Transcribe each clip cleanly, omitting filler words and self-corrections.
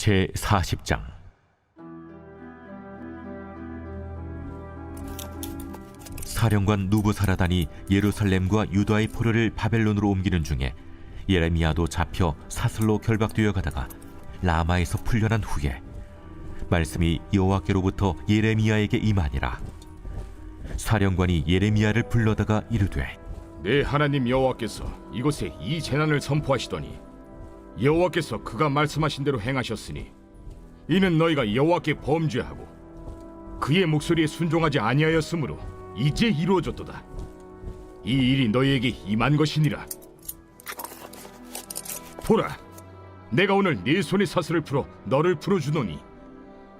제40장. 사령관 누부사라단이 예루살렘과 유다의 포로를 바벨론으로 옮기는 중에 예레미야도 잡혀 사슬로 결박되어 가다가 라마에서 풀려난 후에 말씀이 여호와께로부터 예레미야에게 임하니라. 사령관이 예레미야를 불러다가 이르되, 내 하나님 여호와께서 이곳에 이 재난을 선포하시더니 여호와께서 그가 말씀하신 대로 행하셨으니 이는 너희가 여호와께 범죄하고 그의 목소리에 순종하지 아니하였으므로 이제 이루어졌도다. 이 일이 너희에게 임한 것이니라. 보라, 내가 오늘 네 손의 사슬을 풀어 너를 풀어주노니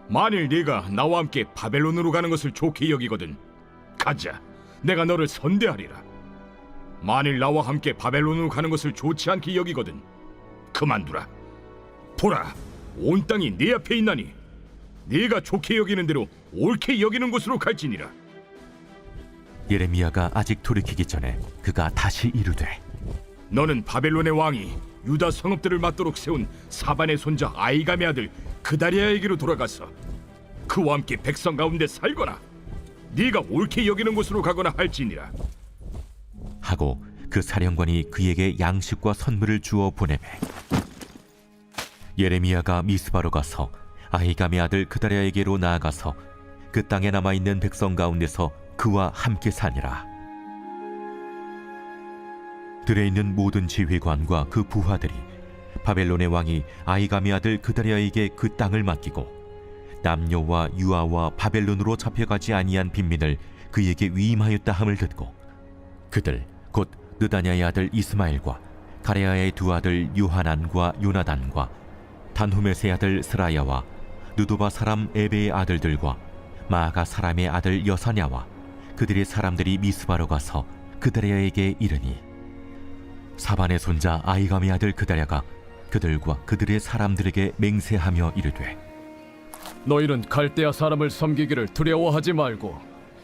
만일 네가 나와 함께 바벨론으로 가는 것을 좋게 여기거든 가자, 내가 너를 선대하리라. 만일 나와 함께 바벨론으로 가는 것을 좋지 않게 여기거든 그만두라. 보라, 온 땅이 네 앞에 있나니 네가 좋게 여기는 대로 옳게 여기는 곳으로 갈지니라. 예레미야가 아직 돌이키기 전에 그가 다시 이르되, 너는 바벨론의 왕이 유다 성읍들을 맞도록 세운 사반의 손자 아이감의 아들 그다리아에게로 돌아가서 그와 함께 백성 가운데 살거나 네가 옳게 여기는 곳으로 가거나 할지니라. 하고 그 사령관이 그에게 양식과 선물을 주어 보내매 예레미야가 미스바로 가서 아히감의 아들 그다리아에게로 나아가서 그 땅에 남아있는 백성 가운데서 그와 함께 사니라. 들에 있는 모든 지휘관과 그 부하들이 바벨론의 왕이 아히감의 아들 그다리아에게 그 땅을 맡기고 남녀와 유아와 바벨론으로 잡혀가지 아니한 빈민을 그에게 위임하였다 함을 듣고 그들 곧 느다냐의 아들 이스마엘과 가레아의 두 아들 요하난과 요나단과 단후메스의 아들 스라야와 느도바 사람 에베의 아들들과 마아가 사람의 아들 여사냐와 그들의 사람들이 미스바로 가서 그다리아에게 이르니 사반의 손자 아히감의 아들 그다리아가 그들과 그들의 사람들에게 맹세하며 이르되, 너희는 갈대아 사람을 섬기기를 두려워하지 말고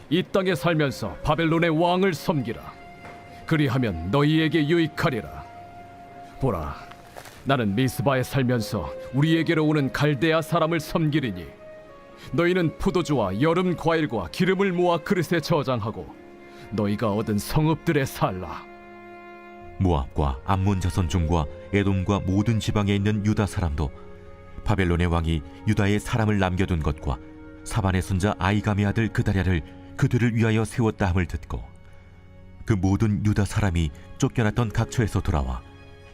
이 땅에 살면서 바벨론의 왕을 섬기라. 그리하면 너희에게 유익하리라. 보라, 나는 미스바에 살면서 우리에게로 오는 갈대아 사람을 섬기리니 너희는 포도주와 여름 과일과 기름을 모아 그릇에 저장하고 너희가 얻은 성읍들에 살라. 모압과 암몬 자손 중과 에돔과 모든 지방에 있는 유다 사람도 바벨론의 왕이 유다에 사람을 남겨둔 것과 사반의 손자 아히감의 아들 그다리아를 그들을 위하여 세웠다 함을 듣고 그 모든 유다 사람이 쫓겨났던 각처에서 돌아와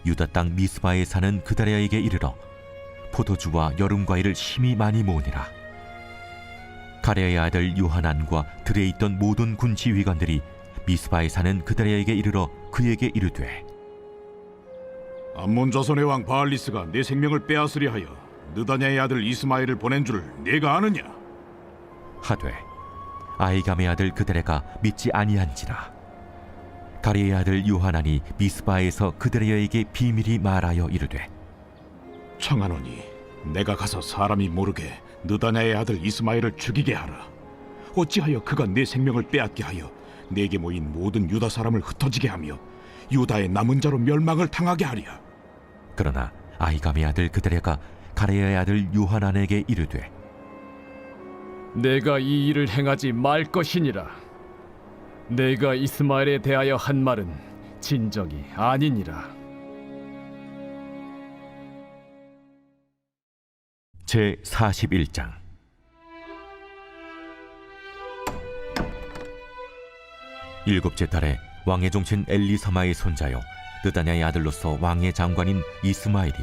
유다 땅 미스바에 사는 그다리아에게 이르러 포도주와 여름 과일을 심히 많이 모으니라. 가레아의 아들 요하난과 들에 있던 모든 군 지휘관들이 미스바에 사는 그다리아에게 이르러 그에게 이르되, 암몬 자손의 왕 바알리스가 내 생명을 빼앗으려 하여 느다냐의 아들 이스마엘을 보낸 줄을 네가 아느냐? 하되 아히감의 아들 그다리아가 믿지 아니한지라. 가레아의 아들 요하난이 미스바에서 그다리아에게 비밀히 말하여 이르되, 청하노니 내가 가서 사람이 모르게 느다냐의 아들 이스마엘을 죽이게 하라. 어찌하여 그가 내 생명을 빼앗게 하여 내게 모인 모든 유다 사람을 흩어지게 하며 유다의 남은 자로 멸망을 당하게 하랴. 그러나 아히감의 아들 그다리아가 가레아의 아들 요하난에게 이르되, 내가 이 일을 행하지 말 것이니라. 내가 이스마엘에 대하여 한 말은 진정이 아니니라. 제41장. 일곱째 달에 왕의 종친 엘리사마의 손자요 느다냐의 아들로서 왕의 장관인 이스마엘이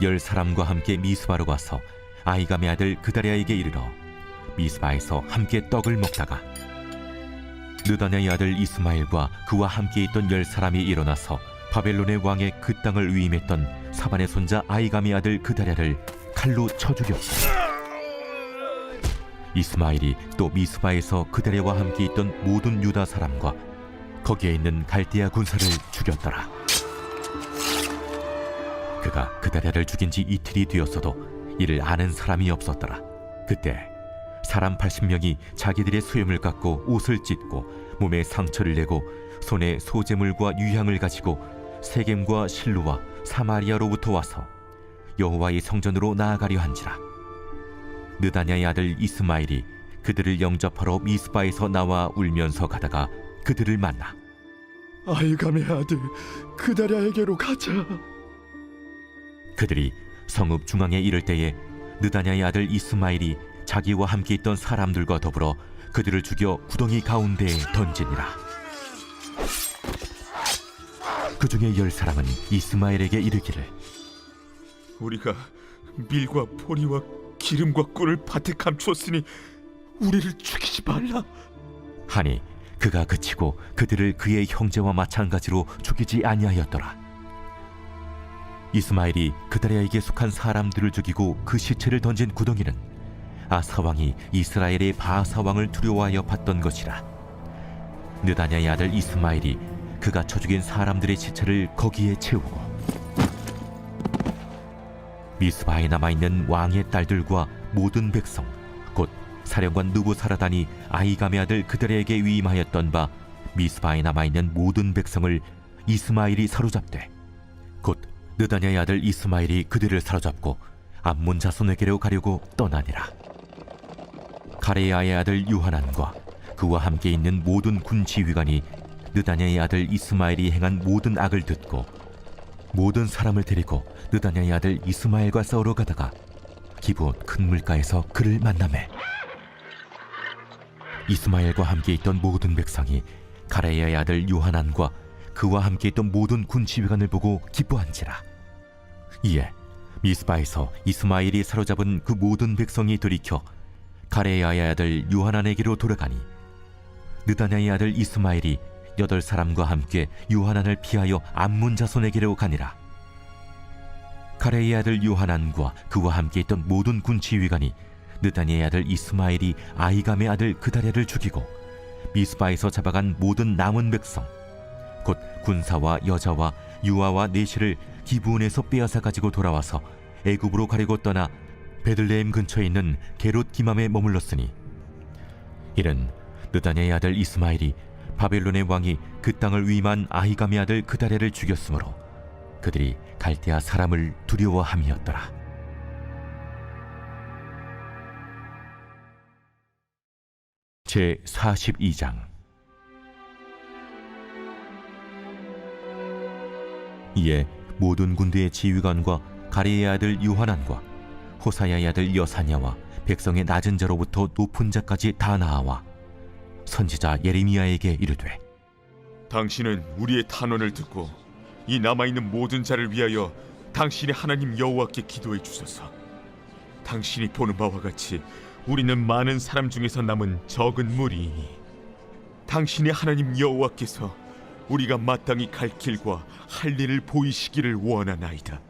10사람과 함께 미스바로 가서 아히감의 아들 그다리아에게 이르러 미스바에서 함께 떡을 먹다가 느다냐의 아들 이스마엘과 그와 함께 있던 10사람이 일어나서 바벨론의 왕의 그 땅을 위임했던 사반의 손자 아히감의 아들 그다리아를 칼로 쳐 죽였고 이스마엘이 또 미스바에서 그다리아와 함께 있던 모든 유다 사람과 거기에 있는 갈대아 군사를 죽였더라. 그가 그다리아를 죽인 지 이틀이 되었어도 이를 아는 사람이 없었더라. 그때 사람 80명이 자기들의 수염을 깎고 옷을 찢고 몸에 상처를 내고 손에 소재물과 유향을 가지고 세겜과 실루와 사마리아로부터 와서 여호와의 성전으로 나아가려 한지라. 느다냐의 아들 이스마엘이 그들을 영접하러 미스바에서 나와 울면서 가다가 그들을 만나 아이감의 아들 그다랴에게로 가자. 그들이 성읍 중앙에 이를 때에 느다냐의 아들 이스마엘이 자기와 함께 있던 사람들과 더불어 그들을 죽여 구덩이 가운데에 던지니라. 그 중에 10사람은 이스마엘에게 이르기를 우리가 밀과 보리와 기름과 꿀을 밭에 감추었으니 우리를 죽이지 말라. 하니 그가 그치고 그들을 그의 형제와 마찬가지로 죽이지 아니하였더라. 이스마엘이 그다랴에게 속한 사람들을 죽이고 그 시체를 던진 구덩이는 아사 왕이 이스라엘의 바아사 왕을 두려워하여 봤던 것이라. 느다냐의 아들 이스마엘이 그가 쳐 죽인 사람들의 시체를 거기에 채우고 미스바에 남아있는 왕의 딸들과 모든 백성 곧 사령관 느부사라단이 아이감의 아들 그다랴에게 위임하였던 바 미스바에 남아있는 모든 백성을 이스마엘이 사로잡되 곧 느다냐의 아들 이스마엘이 그들을 사로잡고 암몬 자손에게로 가려고 떠나니라. 가레야의 아들 요하난과 그와 함께 있는 모든 군 지휘관이 느다냐의 아들 이스마엘이 행한 모든 악을 듣고 모든 사람을 데리고 느다냐의 아들 이스마엘과 싸우러 가다가 기브온 큰 물가에서 그를 만나매 이스마엘과 함께 있던 모든 백성이 가레야의 아들 요하난과 그와 함께 있던 모든 군 지휘관을 보고 기뻐한지라. 이에 미스바에서 이스마엘이 사로잡은 그 모든 백성이 돌이켜 가레야의 아들 요하난에게로 돌아가니 느다냐의 아들 이스마엘이 8사람과 함께 요하난을 피하여 암몬 자손에게로 가니라. 가레야의 아들 요하난과 그와 함께 있던 모든 군 지휘관이 느다냐의 아들 이스마엘이 아이감의 아들 그다랴를 죽이고 미스바에서 잡아간 모든 남은 백성 곧 군사와 여자와 유아와 내시를 기브온에서 빼앗아 가지고 돌아와서 애굽으로 가려고 떠나 베들레헴 근처에 있는 게롯 기맘에 머물렀으니 이는 느다냐의 아들 이스마엘이 바벨론의 왕이 그 땅을 위임한 아히감의 아들 그다랴를 죽였으므로 그들이 갈대아 사람을 두려워함이었더라. 제 42장. 이에 모든 군대의 지휘관과 가레의 아들 요하난과 호사야의 아들 여사냐와 백성의 낮은 자로부터 높은 자까지 다 나아와 선지자 예레미야에게 이르되 당신은 우리의 탄원을 듣고 이 남아있는 모든 자를 위하여 당신의 하나님 여호와께 기도해 주소서. 당신이 보는 바와 같이 우리는 많은 사람 중에서 남은 적은 무리이니 당신의 하나님 여호와께서 우리가 마땅히 갈 길과 할 일을 보이시기를 원하나이다.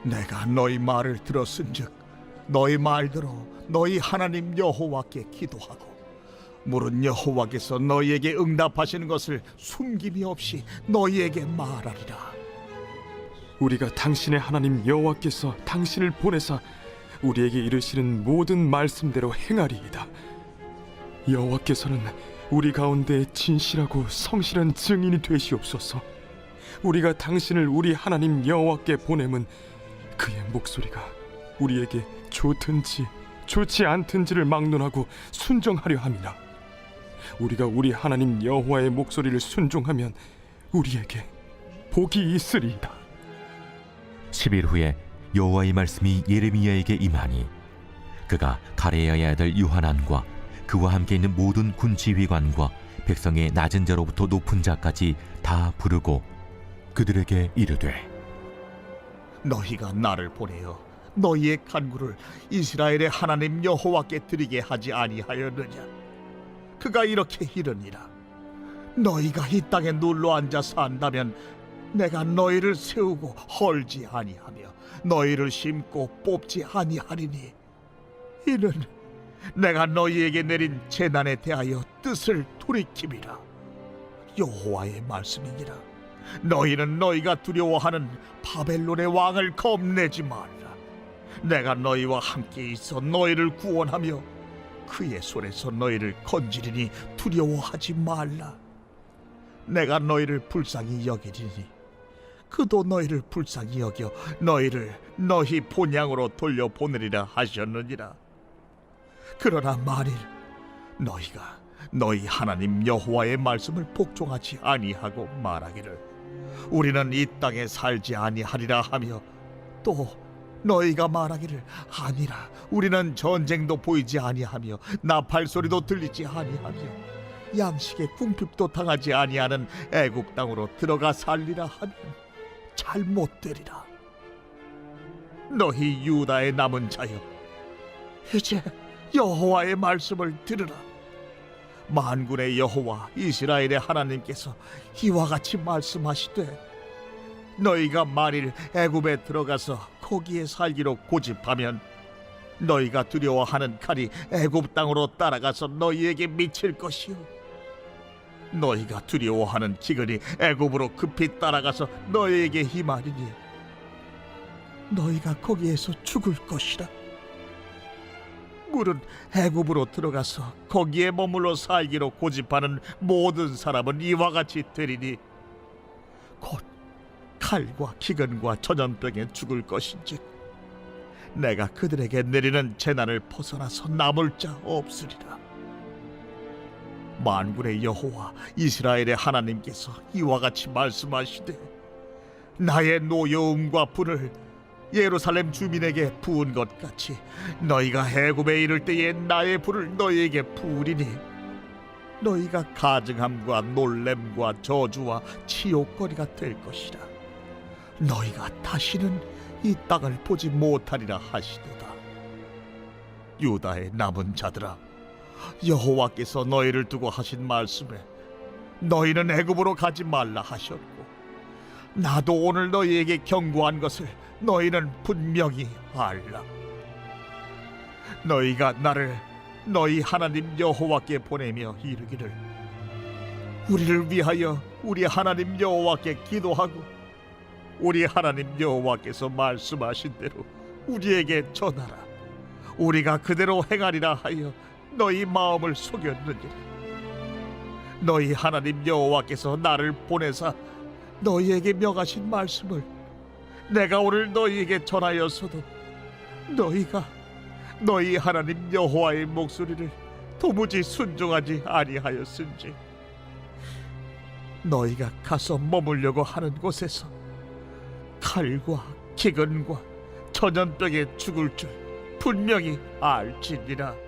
내가 너희 말을 들었은즉 너희 말대로 너희 하나님 여호와께 기도하고 물은 여호와께서 너희에게 응답하시는 것을 숨김이 없이 너희에게 말하리라. 우리가 당신의 하나님 여호와께서 당신을 보내사 우리에게 이르시는 모든 말씀대로 행하리이다. 여호와께서는 우리 가운데 진실하고 성실한 증인이 되시옵소서. 우리가 당신을 우리 하나님 여호와께 보냄은 그의 목소리가 우리에게 좋든지 좋지 않든지를 막론하고 순종하려 함이라. 우리가 우리 하나님 여호와의 목소리를 순종하면 우리에게 복이 있으리이다. 10일 후에 여호와의 말씀이 예레미야에게 임하니 그가 가레야의 아들 요하난과 그와 함께 있는 모든 군 지휘관과 백성의 낮은 자로부터 높은 자까지 다 부르고 그들에게 이르되 너희가 나를 보내어 너희의 간구를 이스라엘의 하나님 여호와께 드리게 하지 아니하였느냐. 그가 이렇게 이르니라. 너희가 이 땅에 눌러 앉아 산다면 내가 너희를 세우고 헐지 아니하며 너희를 심고 뽑지 아니하리니 이는 내가 너희에게 내린 재난에 대하여 뜻을 돌이킴이라. 여호와의 말씀이니라. 너희는 너희가 두려워하는 바벨론의 왕을 겁내지 말라. 내가 너희와 함께 있어 너희를 구원하며 그의 손에서 너희를 건지리니 두려워하지 말라. 내가 너희를 불쌍히 여기리니 그도 너희를 불쌍히 여겨 너희를 너희 본향으로 돌려보내리라 하셨느니라. 그러나 만일 너희가 너희 하나님 여호와의 말씀을 복종하지 아니하고 말하기를 우리는 이 땅에 살지 아니하리라 하며 또 너희가 말하기를 아니라 우리는 전쟁도 보이지 아니하며 나팔 소리도 들리지 아니하며 양식의 궁핍도 당하지 아니하는 애굽 땅으로 들어가 살리라 하면 잘못되리라. 너희 유다의 남은 자여, 이제 여호와의 말씀을 들으라. 만군의 여호와 이스라엘의 하나님께서 이와 같이 말씀하시되 너희가 만일 애굽에 들어가서 거기에 살기로 고집하면 너희가 두려워하는 칼이 애굽 땅으로 따라가서 너희에게 미칠 것이요 너희가 두려워하는 기근이 애굽으로 급히 따라가서 너희에게 임하리니 너희가 거기에서 죽을 것이라. 물은 애굽으로 들어가서 거기에 머물러 살기로 고집하는 모든 사람은 이와 같이 되리니 곧 칼과 기근과 전염병에 죽을 것인즉 내가 그들에게 내리는 재난을 벗어나서 남을 자 없으리라. 만군의 여호와 이스라엘의 하나님께서 이와 같이 말씀하시되 나의 노여움과 불을 예루살렘 주민에게 부은 것 같이 너희가 애굽에 이를 때에 나의 불을 너희에게 부으리니 너희가 가증함과 놀램과 저주와 치욕거리가 될 것이라. 너희가 다시는 이 땅을 보지 못하리라 하시도다. 유다의 남은 자들아, 여호와께서 너희를 두고 하신 말씀에 너희는 애굽으로 가지 말라 하셨고 나도 오늘 너희에게 경고한 것을 너희는 분명히 알라. 너희가 나를 너희 하나님 여호와께 보내며 이르기를 우리를 위하여 우리 하나님 여호와께 기도하고 우리 하나님 여호와께서 말씀하신 대로 우리에게 전하라. 우리가 그대로 행하리라 하여 너희 마음을 속였느니라. 너희 하나님 여호와께서 나를 보내사 너희에게 명하신 말씀을 내가 오늘 너희에게 전하였어도 너희가 너희 하나님 여호와의 목소리를 도무지 순종하지 아니하였은지 너희가 가서 머물려고 하는 곳에서 칼과 기근과 전염병에 죽을 줄 분명히 알지니라.